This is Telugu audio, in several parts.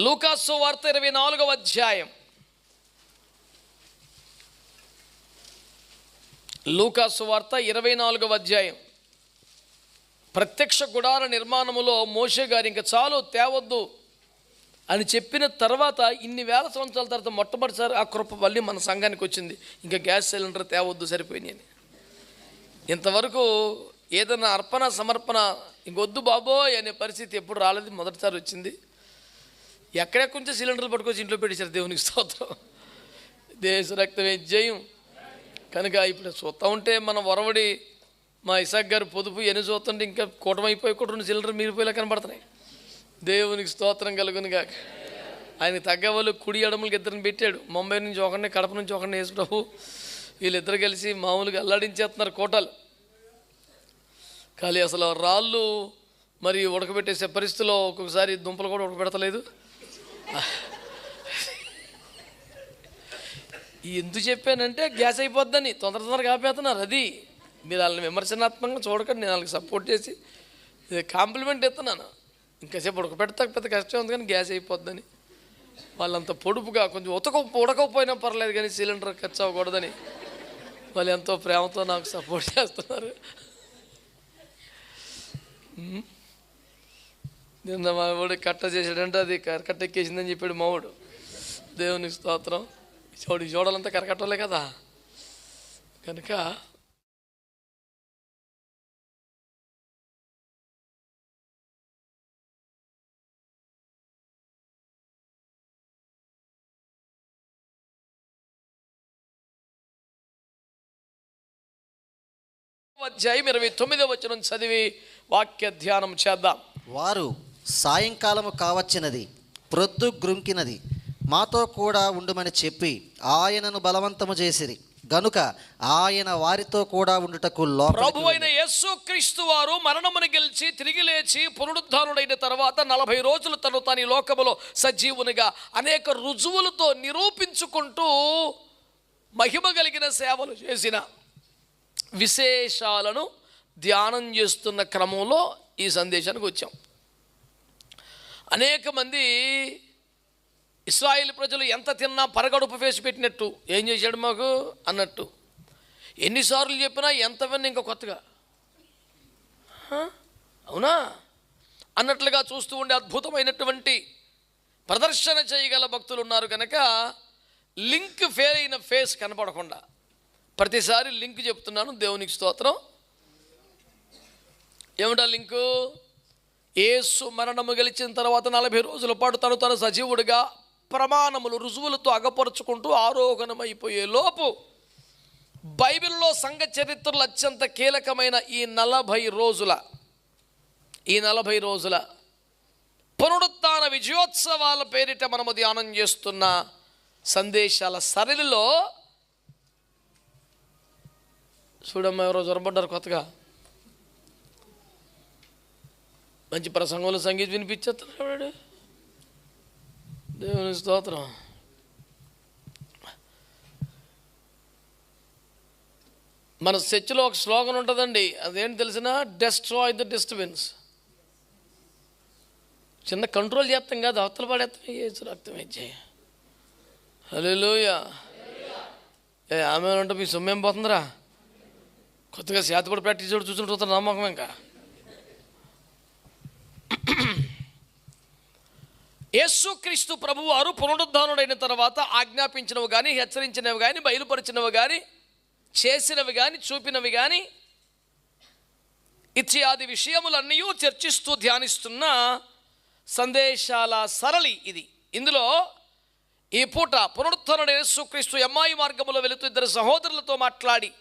లూకాసు వార్త 24వ అధ్యాయం. లూకాసు వార్త 24వ అధ్యాయం. ప్రత్యక్ష గుడార నిర్మాణములో మోషే గారు ఇంకా చాలు తేవద్దు అని చెప్పిన తర్వాత ఇన్ని వేల సంవత్సరాల తర్వాత మొట్టమొదటిసారి ఆ కృప మళ్ళీ మన సంఘానికి వచ్చింది. ఇంకా గ్యాస్ సిలిండర్ తేవద్దు సరిపోయినాయి. ఇంతవరకు ఏదైనా అర్పణ సమర్పణ ఇంకొద్దు బాబోయ్ అనే పరిస్థితి ఎప్పుడు రాలేదు, మొదటిసారి వచ్చింది. ఎక్కడెక్కడి నుంచి సిలిండర్లు పట్టుకొచ్చి ఇంట్లో పెట్టేశారు. దేవునికి స్తోత్రం. దేశ రక్తమే జయం. కనుక ఇప్పుడు చూస్తూ ఉంటే మన వరవడి మా ఇసాక్ గారు పొదుపు ఎన్ని చూస్తుంటే ఇంకా కూటమైపోయి కూడా 2 సిలిండర్ మిగిలిపోయేలా కనబడుతున్నాయి. దేవునికి స్తోత్రం కలుగును గాక. ఆయన తగ్గ వాళ్ళు కుడి ఎడమలకి ఇద్దరిని పెట్టాడు. ముంబై నుంచి ఒకరిని, కడప నుంచి ఒకరిని యేసు ప్రభు వీళ్ళిద్దరు కలిసి మామూలుగా అల్లాడించేస్తున్నారు కోటలు. కానీ అసలు రాళ్ళు మరి ఉడకబెట్టేసే పరిస్థితిలో ఒక్కొక్కసారి దుంపలు కూడా ఉడకబెడతలేదు. ఎందుకు చెప్పానంటే గ్యాస్ అయిపోద్దని తొందరగా ఆపేస్తున్నారు. అది మీరు వాళ్ళని విమర్శనాత్మకంగా చూడకండి, నేను వాళ్ళకి సపోర్ట్ చేసి కాంప్లిమెంట్ ఇస్తున్నాను. ఇంకాసేపు ఉడకబెడతా పెద్ద కష్టం ఉంది కానీ గ్యాస్ అయిపోద్దని. వాళ్ళంత పొడుపుగా కొంచెం ఉడకపోయినా పర్లేదు కానీ సిలిండర్ ఖర్చు అవ్వకూడదని వాళ్ళు ఎంతో ప్రేమతో నాకు సపోర్ట్ చేస్తున్నారు. నిన్న మా వాడు కట్ట చేసాడంటే అది కరకట్ట ఎక్కేసిందని చెప్పాడు మావాడు. దేవునికి స్తోత్రం. చూడాలంతా కరకట్టలే కదా. కనుక అధ్యాయం 29వ వచనం చదివి వాక్య ధ్యానం చేద్దాం. వారు సాయంకాలము కావచ్చినది, ప్రొద్దు గ్రుంకినది, మాతో కూడా ఉండుమని చెప్పి ఆయనను బలవంతము చేసిరి గనుక ఆయన వారితో కూడా ఉండుటకు ప్రభువైన యేసుక్రీస్తు వారు మరణమును గెలిచి తిరిగి లేచి పునరుద్ధానుడైన తర్వాత 40 రోజులు తను ఈ లోకములో సజీవునిగా అనేక రుజువులతో నిరూపించుకుంటూ మహిమ కలిగిన సేవలు చేసిన విశేషాలను ధ్యానం చేస్తున్న క్రమంలో ఈ సందేశానికి వచ్చాం. అనేక మంది ఇశ్రాయేలు ప్రజలు ఎంత తిన్నా పరగడుపు వేసి పెట్టినట్టు ఏం చేశాడు మాకు అన్నట్టు, ఎన్నిసార్లు చెప్పినా ఎంత విన్నా ఇంకా కొత్తగా అవునా అన్నట్లుగా చూస్తూ ఉండే అద్భుతమైనటువంటి ప్రదర్శన చేయగల భక్తులు ఉన్నారు. కనుక లింక్ ఫెయిల్ అయిన ఫేస్ కనపడకుండా ప్రతిసారి లింక్ చెప్తున్నాను. దేవునికి స్తోత్రం. ఏమిటా లింకు? యేసు మరణము గెలిచిన తర్వాత 40 రోజుల పాటు తను సజీవుడిగా ప్రమాణములు రుజువులతో అగపరుచుకుంటూ ఆరోహణమైపోయే లోపు బైబిల్లో సంఘ చరిత్రలో అత్యంత కీలకమైన ఈ 40 రోజుల పునరుత్థాన విజయోత్సవాల పేరిట మనము ధ్యానం చేస్తున్న సందేశాల సరళిలో చూడమ్మా, ఎవరో జ్వరపడ్డారు కొత్తగా. మంచి ప్రసంగంలో సంగీతం వినిపించేస్తున్నాడు. దేవుని స్తోత్రం. మన చర్చిలో ఒక స్లోగన్ ఉంటుందండి, అదేంటి తెలిసిన? Destroy the disturbance. చిన్న కంట్రోల్ చేస్తాం కాదు, అవతల పడేస్తాం. యేసు రక్తమే జయ. హల్లెలూయా. ఆమె అంటే మీ సొమ్మేం పోతుందిరా, కొత్తగా శాతపడి ప్రాక్టీస్ చూస్తుంటారు నమ్మకం. ఇంకా యేసుక్రీస్తు ప్రభువు వారు పునరుద్ధానుడైన తర్వాత ఆజ్ఞాపించినవి కానీ, హెచ్చరించినవి కానీ, బయలుపరిచినవి కానీ, చేసినవి కానీ, చూపినవి కానీ ఇత్యాది విషయములన్నీ చర్చిస్తూ ధ్యానిస్తున్న సందేశాల సరళి ఇది. ఇందులో ఈ పూట పునరుద్ధానుడైన యేసుక్రీస్తు ఎమ్మాయి మార్గములో వెళుతూ 2 సహోదరులతో మాట్లాడి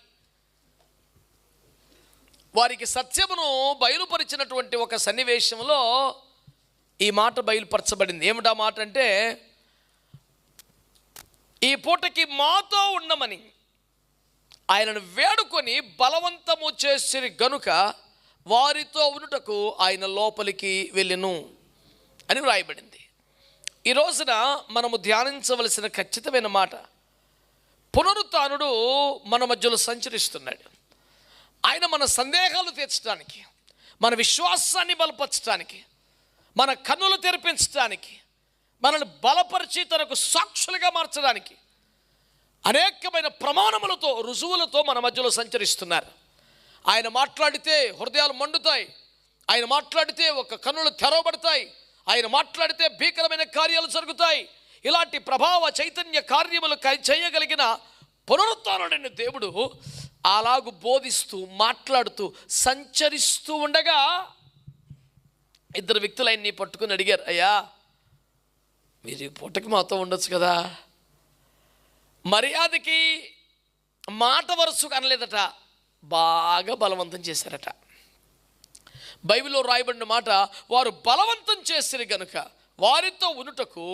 వారికి సత్యమును బయలుపరిచినటువంటి ఒక సన్నివేశంలో ఈ మాట బయలుపరచబడింది. ఏమిటా మాట అంటే, ఈ పూటకి మాతో ఉండమని ఆయనను వేడుకొని బలవంతము చేసిరి గనుక వారితో ఉండుటకు ఆయన లోపలికి వెళ్ళెను అని వ్రాయబడింది. ఈ రోజున మనము ధ్యానించవలసిన ఖచ్చితమైన మాట, పునరుత్థానుడు మన మధ్యలో సంచరిస్తున్నాడు. ఆయన మన సందేహాలు తీర్చడానికి, మన విశ్వాసాన్ని బలపరచడానికి, మన కన్నులు తెరిపించడానికి, మనల్ని బలపరిచి తనకు సాక్షులుగా మార్చడానికి అనేకమైన ప్రమాణములతో, రుజువులతో మన మధ్యలో సంచరిస్తున్నారు. ఆయన మాట్లాడితే హృదయాలు మండుతాయి, ఆయన మాట్లాడితే ఒక కన్నులు తెరవబడతాయి, ఆయన మాట్లాడితే భీకరమైన కార్యాలు జరుగుతాయి. ఇలాంటి ప్రభావ చైతన్య కార్యములు చేయగలిగిన పునరుత్థానుడైన దేవుడు అలాగూ బోధిస్తూ మాట్లాడుతూ సంచరిస్తూ ఉండగా ఇద్దరు వ్యక్తులు ఆయన్ని పట్టుకుని అడిగారు, అయ్యా మీరు ఈ పూటకి మాతో ఉండొచ్చు కదా. మర్యాదకి మాట వరుసకు అనలేదట, బాగా బలవంతం చేశారట. బైబిల్లో రాయబడిన మాట, వారు బలవంతం చేసిరి గనుక వారితో ఉనుటకు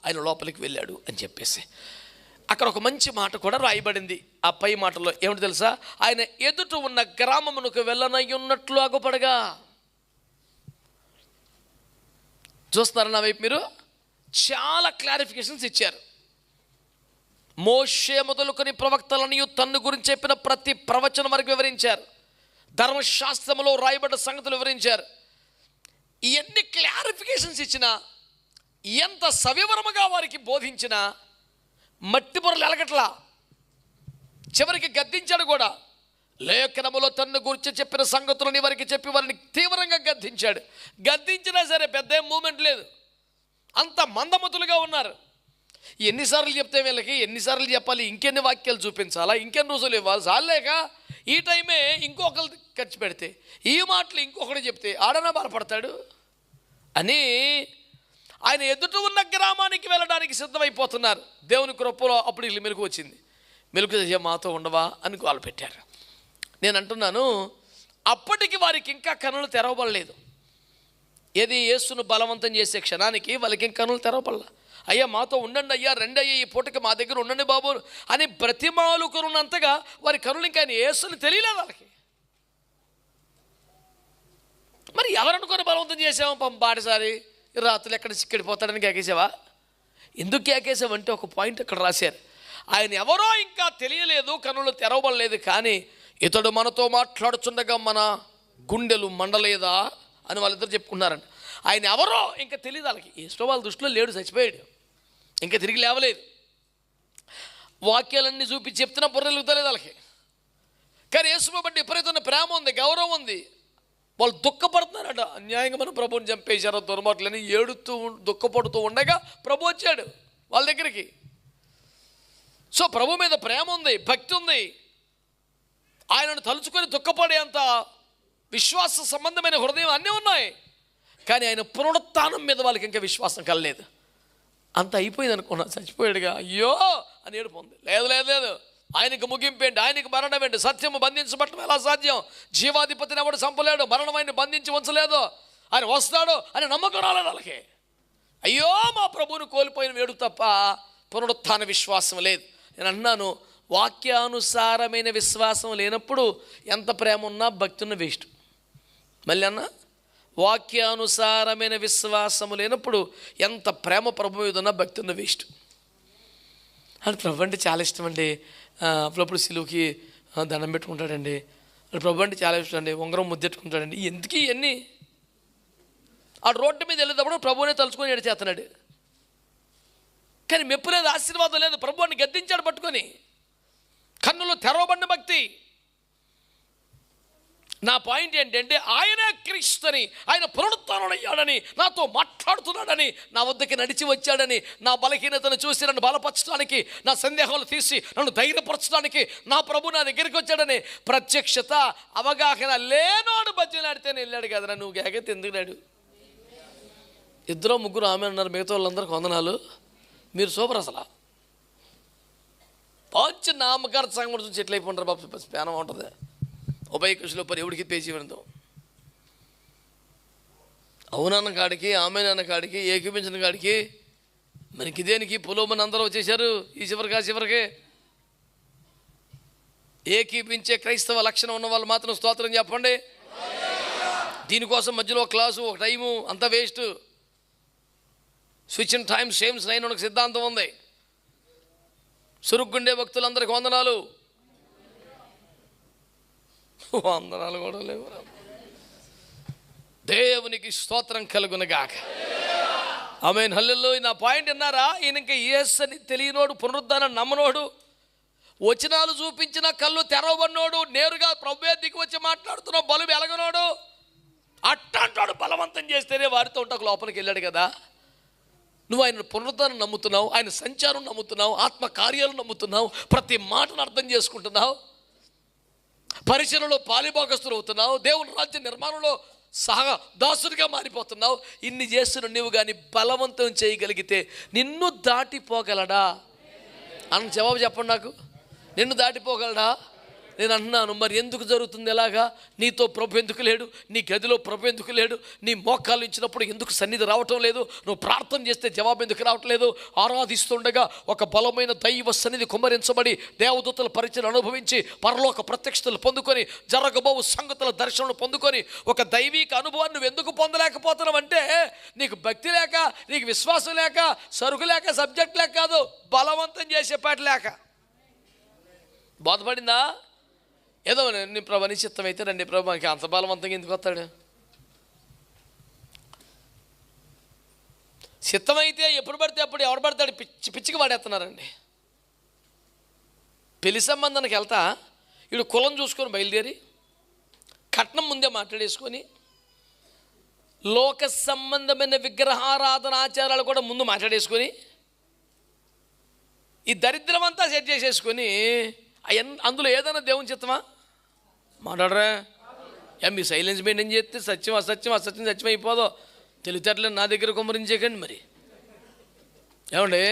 ఆయన లోపలికి వెళ్ళాడు అని చెప్పేసి. అక్కడ ఒక మంచి మాట కూడా రాయబడింది. ఆ పై మాటలో ఏమిటి తెలుసా? ఆయన ఎదుట ఉన్న గ్రామమునకు వెళ్ళనయ్యున్నట్లు అగుపడగా. చూస్తున్నారా నా వైపు మీరు? చాలా క్లారిఫికేషన్స్ ఇచ్చారు. మోషే మొదలుకొని ప్రవక్తలని తన్ను గురించి చెప్పిన ప్రతి ప్రవచనం వరకు వివరించారు. ధర్మశాస్త్రంలో రాయబడ్డ సంగతులు వివరించారు. ఎన్ని క్లారిఫికేషన్స్ ఇచ్చినా, ఎంత సవివరముగా వారికి బోధించినా మట్టి పొరలు ఎలగట్లా. చివరికి గద్దించాడు కూడా. లేఖనములో తన్ను గురించి చెప్పిన సంగతులని వారికి చెప్పి వారిని తీవ్రంగా గద్దించాడు. గద్దించినా సరే పెద్ద మూమెంట్ లేదు, అంత మందమతులుగా ఉన్నారు. ఎన్నిసార్లు చెప్తే వీళ్ళకి ఎన్నిసార్లు చెప్పాలి, ఇంకెన్ని వాక్యాలు చూపించాలా, ఇంకెన్ని రోజులు ఇవ్వాలి, చాలేక ఈ టైమే ఇంకొకరు ఖర్చు పెడితే, ఈ మాటలు ఇంకొకటి చెప్తే ఆడనా బాధపడతాడు అని ఆయన ఎదుట ఉన్న గ్రామానికి వెళ్ళడానికి సిద్ధమైపోతున్నారు. దేవుని కృపలో అప్పుడు వీళ్ళు మెలకు వచ్చింది. మెలకు మాతో ఉండవా అని కాలు పెట్టారు. నేను అంటున్నాను, అప్పటికి వారికి ఇంకా కనులు తెరవబడలేదు. ఏది యేసును బలవంతం చేసే క్షణానికి వాళ్ళకి ఇంకా కనులు తెరవబడలా. అయ్యా మాతో ఉండండి అయ్యా, రండి అయ్యా, ఈ పూటకి మా దగ్గర ఉండండి బాబు అని బ్రతిమాలుకున్నంతగా వారి కనులు ఇంకా ఆయన యేసుని తెలియలేదు వాళ్ళకి. మరి ఎవరనుకొని బలవంతం చేసాము? బాటసారి రాత్రులు ఎక్కడ చిక్కడిపోతాడని కేకేసావా? ఎందుకు కేకేసావంటే ఒక పాయింట్ అక్కడ రాశారు. ఆయన ఎవరో ఇంకా తెలియలేదు, కనులు తెరవబడలేదు, కానీ ఇతడు మనతో మాట్లాడుచుండగా మన గుండెలు మండలేదా అని వాళ్ళిద్దరు చెప్పుకున్నారంట. ఆయన ఎవరో ఇంకా తెలియదు వాళ్ళకి. యేసు వాళ్ళ దృష్టిలో లేడు, చచ్చిపోయాడు, ఇంకా తిరిగి లేవలేదు. వాక్యాలన్నీ చూపించి చెప్తున్నా బుర్రెలుగుతలేదు వాళ్ళకి. కానీ యేసు బట్టి విపరీతమైన ప్రేమ ఉంది, గౌరవం ఉంది. వాళ్ళు దుఃఖపడుతున్నారట, అన్యాయంగా మన ప్రభువుని చంపేశారు దుర్మార్గులని ఏడుతూ దుఃఖపడుతూ ఉండగా ప్రభు వచ్చాడు వాళ్ళ దగ్గరికి. సో ప్రభు మీద ప్రేమ ఉంది, భక్తి ఉంది. ఆయనను తలుచుకొని దుఃఖపడేంత విశ్వాస సంబంధమైన హృదయం అన్నీ ఉన్నాయి. కానీ ఆయన పునరుత్థానం మీద వాళ్ళకి ఇంకా విశ్వాసం కలలేదు. అంత అయిపోయింది అనుకున్నా, చచ్చిపోయాడుగా అయ్యో అని ఏడుపు ఉంది. లేదు లేదు లేదు, ఆయనకు ముగింపేంటి, ఆయనకు మరణం ఏంటి, సత్యము బంధించబట్టడం ఎలా సాధ్యం? జీవాధిపతిని ఎవడు చంపలేడు, మరణం ఆయన బంధించి ఉంచలేదు, ఆయన వస్తాడు అని నమ్మకం రాలేదు వాళ్ళకి. అయ్యో మా ప్రభువుని కోల్పోయిన వేడు తప్ప పునరుత్థాన విశ్వాసం లేదు. నేను అన్నాను, వాక్యానుసారమైన విశ్వాసం లేనప్పుడు ఎంత ప్రేమ ఉన్నా భక్తి ఉన్న వేస్ట్. మళ్ళీ అన్న, వాక్యానుసారమైన విశ్వాసము లేనప్పుడు ఎంత ప్రేమ ప్రభు మీద ఉన్నా భక్తి ఉన్న వేస్ట్. అని ప్రభు అంటే చాలా ఇష్టం అండి. అప్పుడప్పుడు సిలువుకి దండం పెట్టుకుంటాడండి. ప్రభు అంటే చాలా ఇష్టం అండి, ఉంగరం ముద్దెట్టుకుంటాడండి. ఎందుకు ఇవన్నీ? ఆ రోడ్డు మీద వెళ్ళేటప్పుడు ప్రభువునే తలుచుకొని ఏడిచేస్తున్నాడు. కానీ మెప్పు లేదు, ఆశీర్వాదం లేదు. ప్రభువుని గద్దించాడు పట్టుకొని. కన్నులు తెరవబడిన భక్తి. నా పాయింట్ ఏంటంటే, ఆయనే క్రీస్తుని, ఆయన పునరుత్థానుడయ్యాడని, నాతో మాట్లాడుతున్నాడని, నా వద్దకి నడిచి వచ్చాడని, నా బలహీనతను చూసి నన్ను బలపరచడానికి, నా సందేహాలు తీసి నన్ను ధైర్యపరచడానికి నా ప్రభు నా దగ్గరికి వచ్చాడని ప్రత్యక్షత అవగాహన లేనోడు బజ్జలాడితేనే వెళ్ళాడు కదా. నువ్వు గేగైతే ఎందుకు నాడు? ఇద్దరు ముగ్గురు ఆమె అన్నారు, మిగతా వాళ్ళందరూ వందనాలు, మీరు సూపర్. అసలు మంచి నామకార సంగతి చూసి ఎట్లయిపోంటారు బాబు, స్పానం ఉంటుంది. ఉభయ కుశలో పరి ఎవడికి పేచి వినదు. అవునన్న కాడికి, ఆమె అన్న కాడికి, ఏకీపించిన కాడికి మనకి దేనికి పులోమని అందరూ వచ్చేసారు. ఈ చివరికి ఆ చివరికి ఏకీపించే క్రైస్తవ లక్షణం ఉన్న వాళ్ళు మాత్రం స్తోత్రం చెప్పండి. దీనికోసం మధ్యలో ఒక క్లాసు, ఒక టైము అంతా వేస్ట్. స్విచ్ ఇన్ టైమ్ సేమ్స్ నైన్ ఒక సిద్ధాంతం ఉంది. సురుగ్గుండే భక్తులందరికీ వందనాలు. వందనాలు కూడా లేవు. దేవునికి స్తోత్రం కలుగునుగాక. ఆమేన్ హల్లెలూయా. నా పాయింట్ విన్నారా? ఈయన ఇంకా యేసు అని తెలియనోడు, పునరుద్ధానం నమ్మనోడు, వచనాలు చూపించిన కళ్ళు తెరవబడినోడు, నేరుగా ప్రభువే దిగి వచ్చి మాట్లాడుతున్న బలుబు ఎలగనోడు, అట్టాంటాడు బలవంతం చేస్తేనే వారితో ఉంటాకు లోపలికి వెళ్ళాడు కదా. నువ్వు ఆయన పునరుద్ధానం నమ్ముతున్నావు, ఆయన సంచారం నమ్ముతున్నావు, ఆత్మ కార్యాలు నమ్ముతున్నావు, ప్రతి మాటను అర్థం చేసుకుంటున్నావు, పరిచయలో పాలిభాగస్తులు అవుతున్నావు, దేవుని రాజ్య నిర్మాణంలో సహా దాసుడిగా మారిపోతున్నావు. ఇన్ని చేస్తున్న నువ్వు కానీ బలవంతం చేయగలిగితే నిన్ను దాటిపోగలడా అని జవాబు చెప్పండి నాకు. నిన్ను దాటిపోగలడా? నేను అంటున్నాను, మరి ఎందుకు జరుగుతుంది ఎలాగా? నీతో ప్రభు ఎందుకు లేడు? నీ గదిలో ప్రభు ఎందుకు లేడు? నీ మోకాలు ఇచ్చినప్పుడు ఎందుకు సన్నిధి రావటం లేదు? నువ్వు ప్రార్థన చేస్తే జవాబు ఎందుకు రావట్లేదు? ఆరాధిస్తుండగా ఒక బలమైన దైవ సన్నిధి కుమ్మరించబడి దేవదూతల పరిచయం అనుభవించి పరలోక ప్రత్యక్షతలు పొందుకొని జరగబోవు సంగతుల దర్శనం పొందుకొని ఒక దైవిక అనుభవాన్ని నువ్వు ఎందుకు పొందలేకపోతున్నావు అంటే నీకు భక్తి లేక, నీకు విశ్వాసం లేక, సరుకు లేక, సబ్జెక్ట్ లేక కాదు, బలవంతం చేసే పాట లేక. బాధపడిందా? ఏదో నీ ప్రభు నిశ్చిత్తం అయితే రండి ప్రభు, మనకి అంత బలవంతంగా ఎందుకు వస్తాడు? చిత్తమైతే ఎప్పుడు పడితే అప్పుడు ఎవరు పడతాడు పిచ్చికి వాడేస్తున్నారండి. పెళ్లి సంబంధానికి వెళ్తా వీడు కులం చూసుకొని బయలుదేరి కట్నం ముందే మాట్లాడేసుకొని లోక సంబంధమైన విగ్రహారాధన ఆచారాలు కూడా ముందు మాట్లాడేసుకొని ఈ దరిద్రం అంతా సెట్ చేసేసుకొని అందులో ఏదైనా దేవుని చిత్తమా? మాట్లాడరా? మీ సైలెన్స్ మెయింటైన్ చేస్తే సత్యం అసత్యం, అసత్యం సత్యం అయిపోదో. తెలివితేటలు నా దగ్గర కుమ్మరించేకండి మరి. ఏమండి,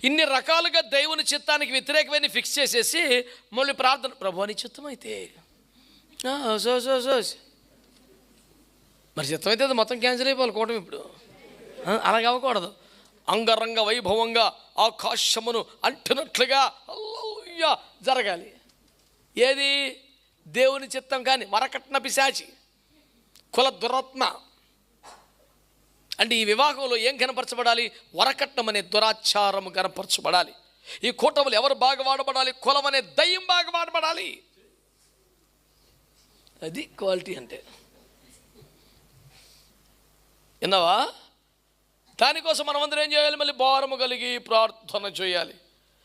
ఇన్ని రకాలుగా దేవుని చిత్తానికి వ్యతిరేకమైన ఫిక్స్ చేసేసి మళ్ళీ ప్రార్థన, ప్రభు నీ చిత్తం అయితే మరి చిత్తం అయితే అది మొత్తం క్యాన్సిల్ అయిపోవాలి కూటమి ఇప్పుడు. అలాగే అవ్వకూడదు. అంగరంగ వైభవంగా ఆకాశమును అంటున్నట్లుగా హల్లెలూయా జరగాలి. ఏది? దేవుని చిత్తం. కానీ మరకట్న పిశాచి, కుల దురాత్మ అంటే ఈ వివాహంలో ఏం కనపరచబడాలి? వరకట్నం అనే దురాచారము కనపరచబడాలి. ఈ కూటములు ఎవరు బాగా వాడబడాలి? కులం అనే దయ్యం బాగా వాడబడాలి. అది క్వాలిటీ అంటే. విన్నావా? దానికోసం మనమందరం ఏం చేయాలి? మళ్ళీ భారము కలిగి ప్రార్థన చేయాలి.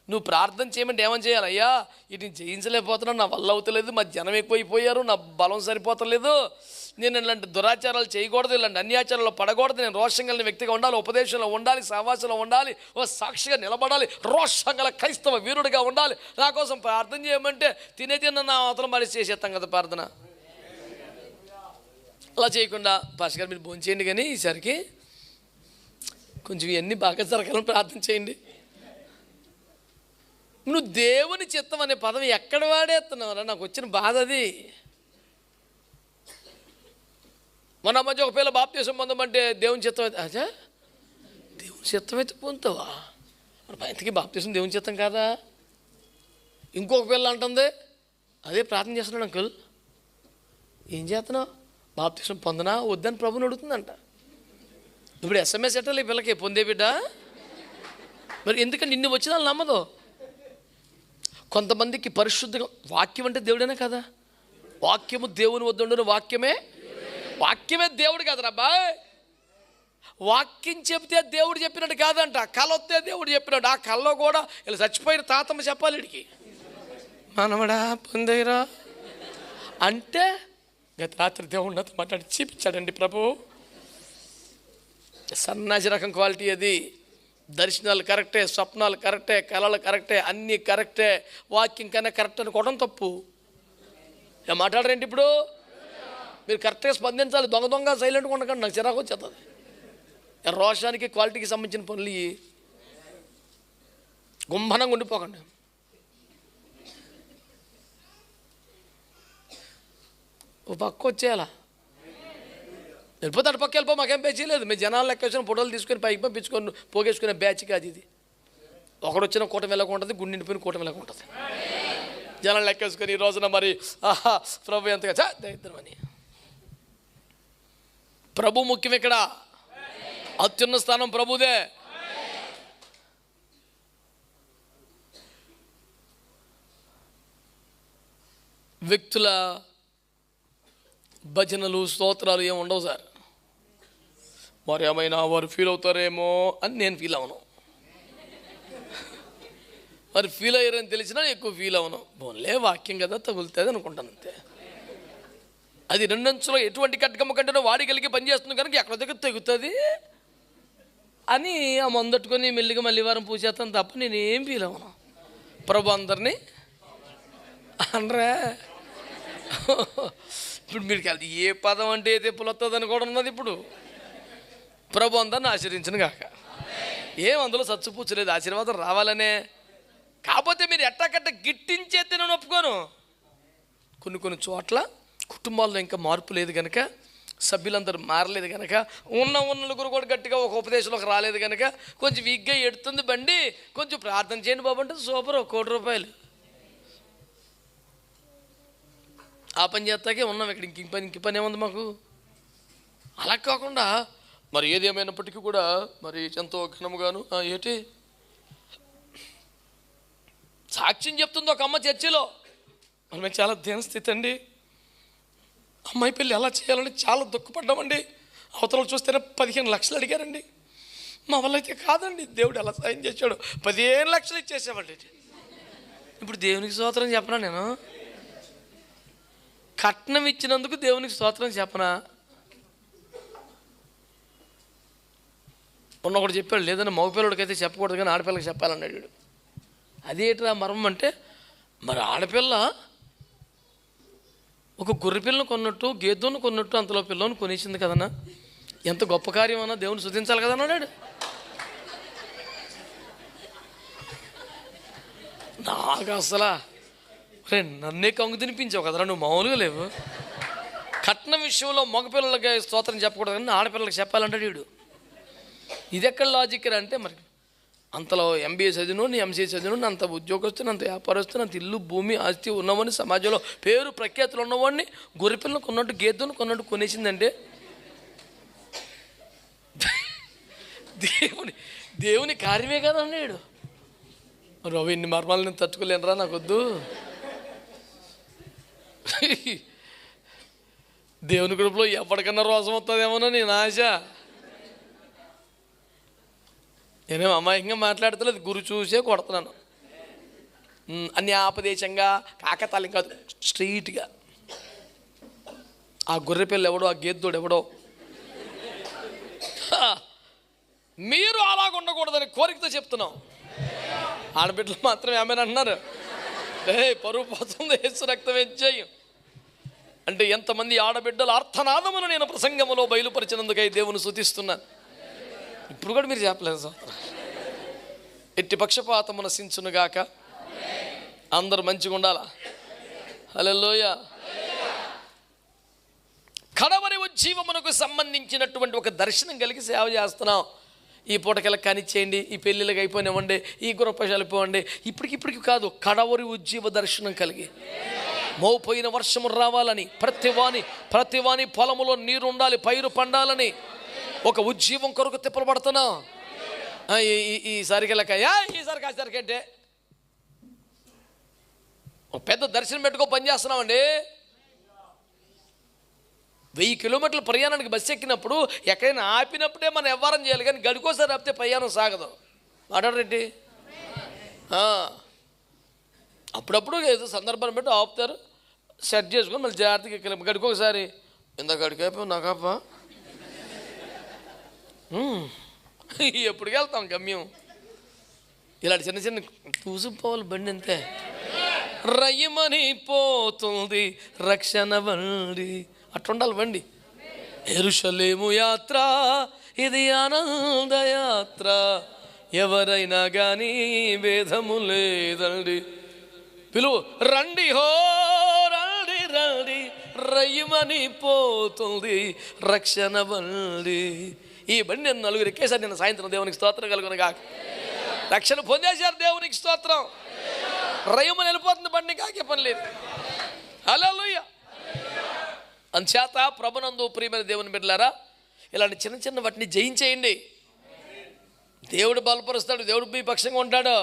నువ్వు ప్రార్థన చేయమంటే ఏమని చేయాలి? అయ్యా ఇది జయించలేకపోతున్నాను, నా వల్ల అవుతలేదు, మా జనం ఎక్కువైపోయారు, నా బలం సరిపోతలేదు, నేను ఇలాంటి దురాచారాలు చేయకూడదు, ఇలాంటి అన్యాచారాలు పడకూడదు, నేను రోషం కలిగిన వ్యక్తిగా ఉండాలి, ఉపదేశంలో ఉండాలి, సహవాసంలో ఉండాలి, ఓ సాక్షిగా నిలబడాలి, రోషం గల క్రైస్తవ వీరుడిగా ఉండాలి. నా కోసం ప్రార్థన చేయమంటే తినే నా అవతలం మరి చేసేస్తాం కదా ప్రార్థన. అలా చేయకుండా పాస్టర్ గారు మీరు భోంచేయండి, కానీ ఈసారికి కొంచెం ఇవన్నీ బాగా జరగాలని ప్రార్థన చేయండి. నువ్వు దేవుని చిత్తం అనే పదం ఎక్కడ వాడేస్తున్నావురా? నాకు వచ్చిన బాధ అది. మన మధ్య ఒక పిల్ల బాప్తీసం పొందమంటే దేవుని చిత్తం అయితే, అచ్చా దేవుని చిత్తం అయితే పొందుతావా? మరి బయటికి బాప్తీసం దేవుని చిత్తం కాదా? ఇంకొక పిల్ల అంటుంది అదే ప్రార్థన చేస్తున్నాడు, అంకుల్ ఏం చేస్తున్నావు? బాప్తీసం పొందనా వద్దని ప్రభుని అడుగుతుందంట. ఇప్పుడు SMS ఎట్టాలి ఈ పిల్లకి? పొందే బిడ్డ. మరి ఎందుకంటే నిన్ను వచ్చిన వాళ్ళు నమ్మదు. కొంతమందికి పరిశుద్ధంగా వాక్యం అంటే దేవుడేనా కదా? వాక్యము దేవుని వద్దుండును, వాక్యమే దేవుడు కదరా అబ్బాయి. వాక్యం చెప్తే దేవుడు చెప్పినట్టు కాదంట, కళ వస్తే దేవుడు చెప్పినట్టు. ఆ కళ్ళలో కూడా ఇలా చచ్చిపోయిన తాతమ్మ చెప్పాలి వీడికి, మనవడా పొందేరా అంటే గత రాత్రి దేవుడు నాతో మాట్లాడి చూపించాడండి ప్రభు. సన్నాసి రకం క్వాలిటీ అది. దర్శనాలు కరెక్టే, స్వప్నాలు కరెక్టే, కళలు కరెక్టే, అన్నీ కరెక్టే, వాక్యం కన్నా కరెక్ట్ అనుకోవడం తప్పు. ఇలా మాట్లాడరేంటి ఇప్పుడు? మీరు కరెక్ట్గా స్పందించాలి. దొంగ సైలెంట్గా ఉండకండి, నాకు చిరాకు వచ్చేస్తుంది. రోషానికి క్వాలిటీకి సంబంధించిన పనులు గుంభనంగా ఉండిపోకండి. ఓ పక్క వచ్చేయాలా? వెళ్ళిపోతే అటు పక్క వెళ్ళిపో, మాకేం పేచీ లేదు. మీ జనాలు లెక్క వచ్చిన ఫోటోలు తీసుకొని పైకి పంపించుకొని పోగేసుకునే బ్యాచ్ కాదు ఇది. ఒకడు వచ్చిన కూటమి వెళ్ళక ఉంటుంది, గుండె నిండిపోయిన కూటమి వెళ్ళక ఉంటుంది. జనాలు లెక్కేసుకొని ఈ రోజున మరి ఆహా ప్రభు ఎంతగా దరిద్రమని. ప్రభు ముఖ్యం ఇక్కడ, అత్యున్న స్థానం ప్రభుదే. వ్యక్తుల భజనలు స్తోత్రాలు ఏమి ఉండవు సార్. వారు ఏమైనా వారు ఫీల్ అవుతారేమో అని నేను ఫీల్ అవను. వారు ఫీల్ అయ్యారని తెలిసినా ఎక్కువ ఫీల్ అవను. బోన్లే వాక్యం కదా తగులుతుంది అనుకుంటాను అంతే. అది రెండంచులో ఎటువంటి కట్టకమ్మ కంటేనో వాడిగలిగి పనిచేస్తుంది కనుక ఎక్కడ దగ్గర తెగుతుంది అని ఆ మందట్టుకొని మెల్లిగా మళ్ళీ వారం పూజేస్తాను తప్ప నేనేం ఫీల్ అవను. ప్రభు అందరినీ అనరా. ఇప్పుడు మీరు కలిసి ఏ పదం అంటే ఏ తెప్పులు వస్తుంది అని కూడా ఉన్నది. ఇప్పుడు ప్రభు అందరిని ఆశీర్వించను కాక. ఏం అందులో సచ్చుపూచలేదు, ఆశీర్వాదం రావాలనే. కాకపోతే మీరు ఎట్టకట్ట గిట్టించేస్తే నేను ఒప్పుకోను. కొన్ని చోట్ల కుటుంబాల్లో ఇంకా మార్పు లేదు కనుక, సభ్యులందరూ మారలేదు కనుక, ఉన్న నలుగురు కూడా గట్టిగా ఒక ఉపదేశంలోకి రాలేదు కనుక కొంచెం వీక్గా ఎడుతుంది బండి, కొంచెం ప్రార్థన చేయండి బాబు అంటే సూపర్, ₹1,00,00,000 ఆ పని చేస్తాకే ఉన్నాం ఇక్కడ. ఇంక పని ఏముంది మాకు? అలా కాకుండా మరి ఏది ఏమైనప్పటికీ కూడా మరి ఎంతో ఘనముగాను ఏంటి సాక్ష్యం చెప్తుంది ఒక అమ్మ చర్చిలో. మనం చాలా దీనస్థితి అండి. అమ్మాయి పెళ్ళి ఎలా చేయాలని చాలా దుఃఖపడ్డామండి. అవతల చూస్తేనే 15 లక్షలు అడిగారండి. మా వల్ల అయితే కాదండి. దేవుడు ఎలా సాయం చేశాడు, 15 లక్షలు ఇచ్చేసామండి. ఇప్పుడు దేవునికి స్తోత్రం చెప్పనా? నేను కట్నం ఇచ్చినందుకు దేవునికి స్తోత్రం చెప్పనా? ఒకటి చెప్పాడు, లేదని మగపిల్లడికైతే చెప్పకూడదు కానీ ఆడపిల్లకి చెప్పాలన్నాడు. అదేంట్రా మర్మం అంటే, మరి ఆడపిల్ల ఒక గొర్రె పిల్లను కొన్నట్టు గేదెను కొన్నట్టు అంతలో పిల్లని కొనేసింది కదన్నా, ఎంత గొప్ప కార్యం అన్నా దేవుని స్తుతించాలి కదా అన్నాడు. నాకు అసలు నన్నే కంగు తినిపించావు కదరా, నువ్వు మామూలుగా లేవు. కట్నం విషయంలో మగపిల్లలకి స్తోత్రం చెప్పకూడదు కానీ ఆడపిల్లలకి చెప్పాలంటాడు వీడు. ఇది ఎక్కడ లాజిక్ అంటే, మరి అంతలో MBA చదివినోని, MCA చదివినోని, అంత ఉద్యోగస్తుని, అంత వ్యాపారస్తుని, అంత ఇల్లు భూమి ఆస్తి ఉన్నవాడిని, సమాజంలో పేరు ప్రఖ్యాతులు ఉన్నవాడిని గొర్రెపిల్లను కొన్నట్టు గేదెను కొన్నట్టు కొనేసిందంటే దేవుని కార్యమే కదా అన్నాడు. రవి ఇన్ని మర్మాలు నేను తట్టుకోలేనురా, నాకొద్దు. దేవుని గ్రూప్లో ఎప్పటికన్నా రోసం వస్తుందేమోనో నేను ఆశ. నేనేం అమాయకంగా మాట్లాడతలేదు, గురు చూసే కొడుతున్నాను. అన్యాపదేశంగా కాకతాళం కాదు, స్ట్రీట్గా. ఆ గొర్రె పిల్ల ఎవడో, ఆ గేద్దోడు ఎవడో, మీరు అలాగ ఉండకూడదని కోరికతో చెప్తున్నాం. ఆడబిడ్డలు మాత్రం ఏమైనా అన్నారు, పరువు పోతుంది, యేసు రక్తం ఎంచేయం అంటే ఎంతమంది ఆడబిడ్డలు అర్థనాదమును నేను ప్రసంగములో బయలుపరిచినందుకై దేవుని స్తుతిస్తున్నాను. ఇప్పుడు కూడా మీరు చెప్పలేదు సార్. ఎట్టి పక్షపాతము నశించునుగాక, అందరూ మంచిగా ఉండాలా. హల్లెలూయా. కడవరి ఉజ్జీవమునకు సంబంధించినటువంటి ఒక దర్శనం కలిగి సేవ చేస్తున్నాం. ఈ పూటకెళ్ళ కానిచ్చేయండి, ఈ పెళ్ళిళ్ళకి అయిపోయినామండి, ఈ గృహపశాలు అయిపోవండి, ఇప్పటికి కాదు, కడవరి ఉజ్జీవ దర్శనం కలిగి మోపోయిన వర్షము రావాలని, ప్రతివాని పొలములో నీరు ఉండాలి, పైరు పండాలని ఒక ఉజ్జీవం కొరకు తిప్పలు పడుతున్నాం. ఈసారికి ఈసారి కాసరికి అంటే ఒక పెద్ద దర్శనం పెట్టుకో పని చేస్తున్నామండి. 1000 కిలోమీటర్ల ప్రయాణానికి బస్సు ఎక్కినప్పుడు ఎక్కడైనా ఆపినప్పుడే మనం వ్యవహారం చేయాలి, కానీ గడికోసారి ఆపితే ప్రయాణం సాగదు. మాట్లాడరేంటి? అప్పుడప్పుడు ఏదో సందర్భాన్ని బట్టి ఆపుతారు, సెట్ చేసుకొని మళ్ళీ జాగ్రత్తగా ఎక్కి గడికొకసారి ఇందాక గడికైపోయి నాకాప ఎప్పటికి వెళ్తాం గమ్యం. ఇలాంటి చిన్న చిన్న చూసిపోవాలి బండి అంతే. రయ్యమని పోతుంది రక్షణ బండి, అట్లుండాలి బండి. యెరూషలేము యాత్ర ఇది ఆనంద యాత్ర, ఎవరైనా కానీ భేదము లేదండి. పిలువు, రండి హో రండి రండి, రయ్యమని పోతుంది రక్షణ బండి. ఈ బండి నేను నలుగురు ఎక్కేసారి నిన్న సాయంత్రం, దేవునికి స్తోత్రం కలుగును గాక. రక్షణ పొందేశారు, దేవునికి స్తోత్రం. రయ్యమని వెళ్ళిపోతుంది బండి, కాకే పని లేదు. హల్లెలూయా. అంచేత ప్రభునందు ప్రియమైన దేవుని బిడ్డలారా, ఇలాంటి చిన్న చిన్న వాటిని జయించేయండి. దేవుడు బలపరుస్తాడు, దేవుడు మీ పక్షంగా ఉంటాడు.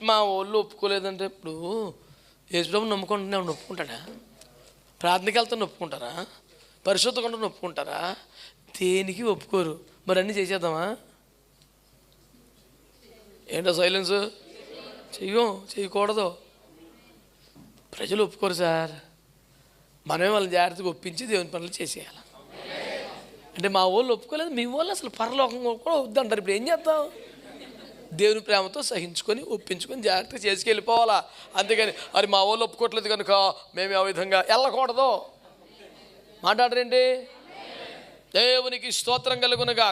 మా ఒళ్ళు ఒప్పుకోలేదంటే, ఇప్పుడు యేసుప్రభుని నమ్ముకుంటూనే ఒప్పుకుంటాడా? ప్రార్థనకి వెళ్తాను ఒప్పుకుంటారా? పరిశుద్ధంగా ఒప్పుకుంటారా? దేనికి ఒప్పుకోరు. మరి అన్నీ చేసేద్దామా? ఏంటో సైలెన్స్? చేయకూడదు. ప్రజలు ఒప్పుకోరు సార్. మనమే వాళ్ళని జాగ్రత్తగా ఒప్పించి దేవుని పనులు చేసేయాలి. అంటే మా వాళ్ళు ఒప్పుకోలేదు, మీ వాళ్ళు అసలు పరలోకం కూడా వద్దంటారు. ఇప్పుడు ఏం చేద్దాం? దేవుని ప్రేమతో సహించుకొని ఒప్పించుకొని జాగ్రత్తగా చేసుకెళ్ళిపోవాలా. అంతేగాని మరి మా వాళ్ళు ఒప్పుకోవట్లేదు కనుక మేము ఆ విధంగా వెళ్ళకూడదు. మాట్లాడరేంటి? దేవునికి స్తోత్రం కలుగునుగా.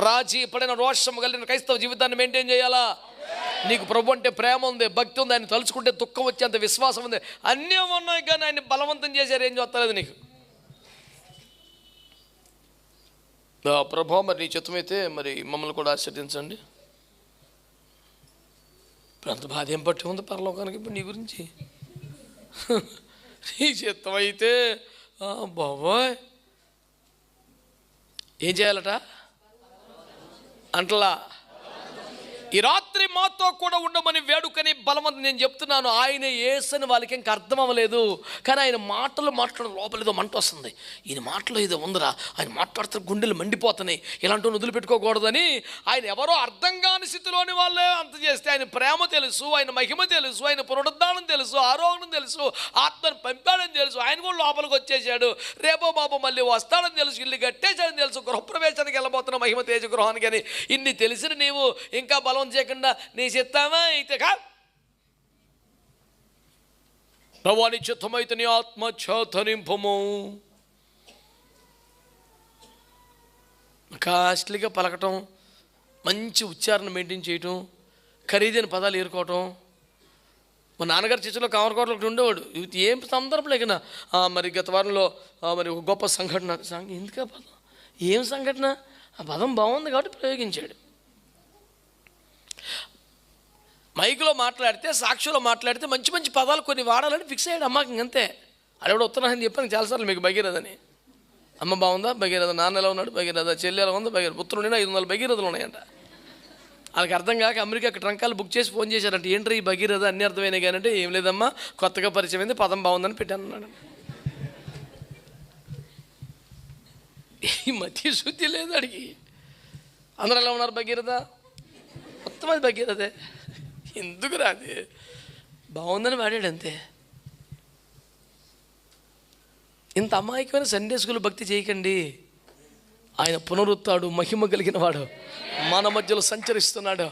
రాజీ పడిన రోషం కలిగిన క్రైస్తవ జీవితాన్ని మెయింటైన్ చేయాలా. నీకు ప్రభు అంటే ప్రేమ ఉంది, భక్తి ఉంది, ఆయన తలుచుకుంటే దుఃఖం వచ్చేంత విశ్వాసం ఉంది, అన్నీ ఉన్నాయి. కానీ ఆయన బలవంతం చేశారు, ఏం చూస్తలేదు నీకు. ప్రభు మరి నీ చిత్తమైతే మరి మమ్మల్ని కూడా ఆశీర్వదించండి. ఇప్పుడు అంత బాధ ఏం పట్టి ఉంది పరలోకానికి ఇప్పుడు నీ గురించి? నీ చిత్తమైతే బాబోయ్ ఏం చేయాలట అంటలా. ఈ రాత్రి మాతో కూడా ఉండమని వేడుకని బలవంతం నేను చెప్తున్నాను. ఆయన యేసని వాళ్ళకి ఇంకా అర్థం అవ్వలేదు. కానీ ఆయన మాటలు మాట్లాడడం లోపల ఏదో మంట వస్తుంది. ఈయన మాటలో ఏదో ఉందిరా, ఆయన మాట్లాడితే గుండెలు మండిపోతున్నాయి, ఇలాంటి వదిలిపెట్టుకోకూడదని ఆయన ఎవరో అర్థం కాని స్థితిలోని వాళ్ళే అంత చేస్తే ఆయన ప్రేమ తెలుసు, ఆయన మహిమ తెలుసు, ఆయన పునరుద్ధానం తెలుసు, ఆరోగ్యం తెలుసు, ఆత్మను పంపాడని తెలుసు. ఆయన కూడా లోపలికి వచ్చేసాడు. రేపో బాబు మళ్ళీ వస్తాడని తెలుసు, ఇల్లు కట్టేశాడని తెలుసు, గృహప్రవేశానికి వెళ్ళబోతున్న మహిమ తేజ గృహానికి అని ఇన్ని తెలిసిన నీవు ఇంకా బలం చేయకుండా నీ చిత్తమా అయితే ప్రభాని చిత్తమైతే నీ ఆత్మ చేత నింపము. కాస్ట్లీగా పలకటం, మంచి ఉచ్చారణ మెయింటైన్ చేయటం, ఖరీదైన పదాలు ఏరుకోవటం. మా నాన్నగారు చర్చలో కామరకోటలో ఒకటి ఉండేవాడు. ఏం సందర్భం లేకనా మరి గత వారంలో మరి ఒక గొప్ప సంఘటన. ఎందుకు ఆ పదం? ఏం సంఘటన? ఆ పదం బాగుంది కాబట్టి ప్రయోగించాడు. మైకులో మాట్లాడితే, సాక్షిలో మాట్లాడితే మంచి మంచి పదాలు కొన్ని వాడాలని ఫిక్స్ అయ్యాడు. అమ్మకి ఇంకంతే. అడవిడ ఉత్తరాన్ని చెప్పాను చాలాసార్లు మీకు. భగీరథని అమ్మ బాగుందా? భగీరథ. నాన్న ఎలా ఉన్నాడు? భగీరథ. చెల్లి ఎలా ఉందా? భగీరథ. పుత్రుడు 500 భగీరథలు ఉన్నాయంట. వాళ్ళకి అర్థం కాక అమెరికాకి ట్రంకాలు బుక్ చేసి ఫోన్ చేశారంటే ఏంటి ఈ భగీరథ అన్నీ అర్థమైనాయి కానీ అంటే ఏం లేదమ్మా కొత్తగా పరిచయం అయింది, పదం బాగుందని పెట్టాను అన్నాడు. ఈ మధ్య శుద్ధి లేదు అడిగి. అందరూ ఎలా ఉన్నారు? భగీరథ. మొత్తం అది భగీరథే. ఎందుకు రాది? బాగుందని వాడాడు అంతే. ఇంత అమాయకమైన సండే స్కూల్ భక్తి చేయకండి. ఆయన పునరుత్థాడు, మహిమ కలిగిన వాడు, మన మధ్యలో సంచరిస్తున్నాడు.